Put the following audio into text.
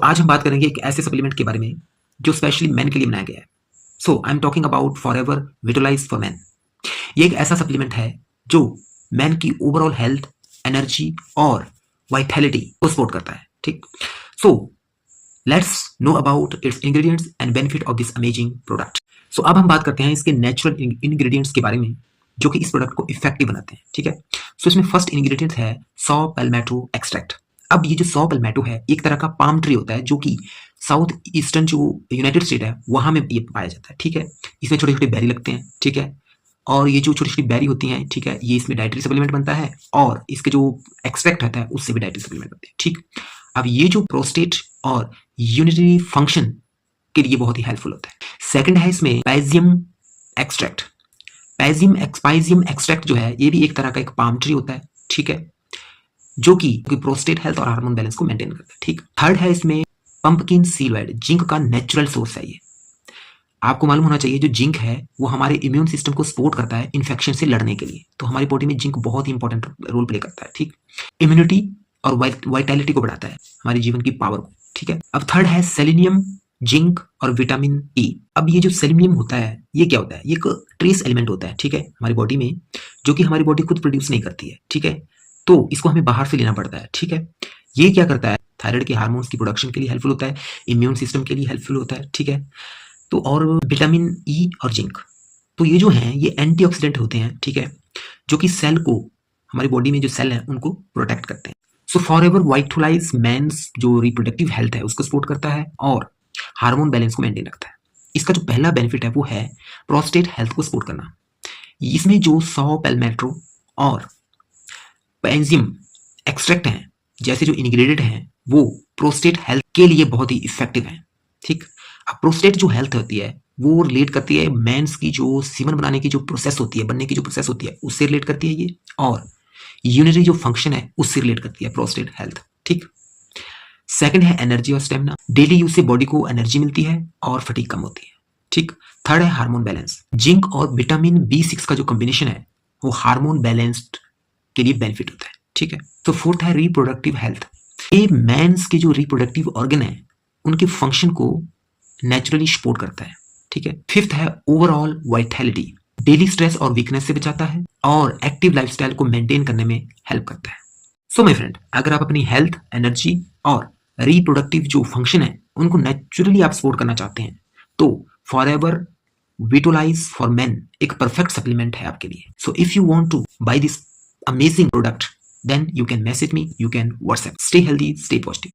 आज हम बात करेंगे एक ऐसे सप्लीमेंट के बारे में जो स्पेशली मैन के लिए बनाया गया है। So I am talking about forever विटलाइज for man. ये एक ऐसा सप्लीमेंट है जो मैन की ओवरऑल हेल्थ, एनर्जी और वाइटैलिटी को सपोर्ट करता है। ठीक, so let's know about its ingredients and benefit of this amazing product. So अब हम बात करते हैं इसके नेचुरल इंग्रेडिएंट्स के बारे में जो कि इस प्रोडक्ट को इफेक्टिव बनाते हैं। ठीक है, सो इसमें फर्स्ट इंग्रेडिएंट है सॉ पैल्मेटो एक्सट्रैक्ट। अब ये जो सॉ पैल्मेटो है एक तरह का पाम ट्री होता है जो कि साउथ ईस्टर्न जो यूनाइटेड स्टेट है वहां में ये पाया जाता है। ठीक है, इसमें छोटे छोटे बेरी लगते हैं। ठीक है, और ये जो छोटी छोटी बेरी होती हैं, ठीक है, ये इसमें डाइटरी सप्लीमेंट बनता है और इसके जो एक्सट्रैक्ट होता है उससे भी डाइटरी सप्लीमेंट बनते हैं। ठीक, अब ये जो प्रोस्टेट और यूरिनरी फंक्शन के लिए बहुत ही हेल्पफुल होता है। सेकंड है इसमें पैजियम एक्सट्रैक्ट। पैजियम एक्सट्रैक्ट जो है ये भी एक तरह का एक पाम ट्री होता है। ठीक है, जो कि प्रोस्टेट हेल्थ और हार्मोन बैलेंस को मेंटेन करता है। ठीक, थर्ड है इसमें पंपकिन सीड ऑयल। जिंक का नेचुरल सोर्स है ये। आपको मालूम होना चाहिए जो जिंक है वो हमारे इम्यून सिस्टम को सपोर्ट करता है इन्फेक्शन से लड़ने के लिए। तो हमारी बॉडी में जिंक बहुत ही इंपॉर्टेंट रोल प्ले करता है। ठीक, इम्यूनिटी और वाइटैलिटी को बढ़ाता है, हमारे जीवन की पावर को। ठीक है, अब थर्ड है सेलेनियम, जिंक और विटामिन ई। अब ये जो सेलेनियम होता है ये क्या होता है? ये एक ट्रेस एलिमेंट होता है। ठीक है, हमारी बॉडी में जो कि हमारी बॉडी खुद प्रोड्यूस नहीं करती है। ठीक है, तो इसको हमें बाहर से लेना पड़ता है। ठीक है, ये क्या करता है? थायराइड के हार्मोन्स की प्रोडक्शन के लिए हेल्पफुल होता है, इम्यून सिस्टम के लिए हेल्पफुल होता है। ठीक है, तो और विटामिन ई और जिंक, तो ये जो हैं ये एंटीऑक्सीडेंट होते हैं। ठीक है, जो कि सेल को, हमारी बॉडी में जो सेल है उनको प्रोटेक्ट करते हैं। सो फॉरएवर वाइटलाइज मेंस जो रिप्रोडक्टिव हेल्थ है उसको सपोर्ट करता है और हार्मोन बैलेंस को मेंटेन रखता है। इसका जो पहला बेनिफिट है वो है प्रोस्टेट हेल्थ को सपोर्ट करना। इसमें जो सॉ पैल्मेट्रो और एंजाइम एक्सट्रैक्ट हैं जैसे जो इंग्रेडिएंट हैं वो प्रोस्टेट हेल्थ के लिए बहुत ही इफेक्टिव हैं। ठीक, अब प्रोस्टेट जो हेल्थ होती है वो रिलेट करती है मेंस की जो सीमन बनाने की जो प्रोसेस होती है, बनने की जो प्रोसेस होती है उससे रिलेट करती है ये, और यूरिनरी जो फंक्शन है उससे रिलेट करती है प्रोस्टेट हेल्थ। ठीक, सेकंड है एनर्जी और स्टेमिना। डेली यूज से बॉडी को एनर्जी मिलती है और फटीग कम होती है। ठीक, थर्ड है हार्मोन बैलेंस। जिंक और विटामिन B6 का जो कॉम्बिनेशन है वो हार्मोन बैलेंस्ड के लिए बेनिफिट होता है। ठीक है, तो फोर्थ है रिप्रोडक्टिव हेल्थ। ये मेंस के जो रिप्रोडक्टिव ऑर्गन है उनके फंक्शन को नेचुरली सपोर्ट करता है। ठीक है, फिफ्थ है ओवरऑल वाइटैलिटी। डेली स्ट्रेस और वीकनेस से बचाता है और एक्टिव लाइफस्टाइल को मेंटेन करने में हेल्प करता है। सो माय फ्रेंड, अगर आप अपनी हेल्थ, एनर्जी और रिप्रोडक्टिव जो फंक्शन है उनको नेचुरली आप सपोर्ट करना चाहते हैं तो फॉरएवर विटलाइज फॉर मेन एक परफेक्ट सप्लीमेंट है आपके लिए। So if you want to buy this amazing product, then you can message me, you can WhatsApp. Stay healthy, stay positive.